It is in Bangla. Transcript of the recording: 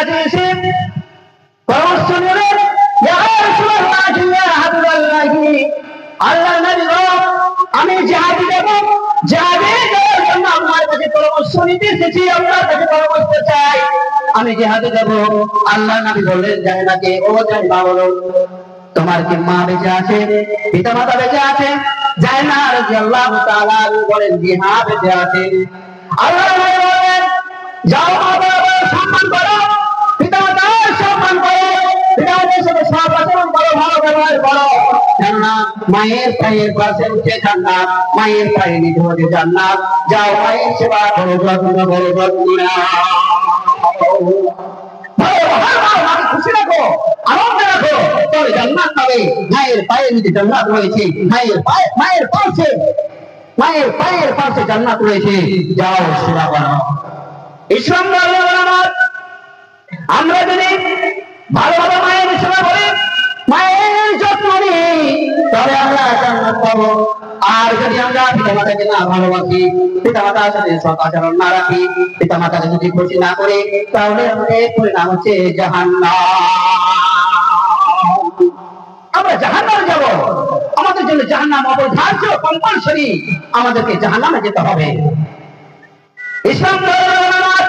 কাছে এসে পরামর্শ নিলেন, ইয়া রাসূলুল্লাহ ইয়া হাবিবাল্লাহি, আল্লাহর নবী গো, আমি জিহাদে যাব, জিহাদে যাওয়ার জন্য আপনার কাছে পরামর্শ নিতে এসেছি, আপনার কাছে পরামর্শ চাই, আমি জিহাদে যাব। আল্লাহর নবী বললেন, জাহেনাকে, ও জাহেনা বলো, তোমার কি মা বেঁচে আছে, পিতা মাতা বেঁচে আছে? জাহেনা রাদিয়াল্লাহু তাআলা বলেন, জি হ্যাঁ বেঁচে আছে। আল্লাহর নবী বলেন, যাও মা বাবার সম্মান করো, পিতা মাতার সম্মান করো, পিতা মাতার সাথে সব আচরণ করো, ভালো ব্যবহার করো, কেননা মায়ের পায়ের পাশে উঠে জান্নাত, মায়ের পায়ে নিতে হতে জান্নাত। যাও মায়ের সেবা করো, যত্ন করো, যত্ন নাও, খুশি রাখো, আনন্দ রাখো, তবে জান্নাত পাবে। মায়ের পায়ে নিতে জান্নাত রয়েছে, মায়ের পায়ের পাশে জান্নাত রয়েছে, যাও সেবা করো। ইসলাম ধর্মের আমার, আমরা যদি ভালোভাবে মায়ের সেবা করি, মায়ের যত্ন নিই, তবে আমরা জান্নাত পাবো। আর যদি আমরা পিতামাতাকে না ভালোবাসি, পিতামাতার সাথে সৎ আচরণ না রাখি, পিতামাতাকে যদি খুশি না করি, তাহলে আমাদের পরিণাম হচ্ছে জাহান্নাম। আমরা জাহান্নামে যাব, আমাদের জন্য জাহান্নাম অপরিহার্য, কম্পালসরি, আমাদেরকে জাহান্নামে যেতে হবে। ইসলাম ধর্মের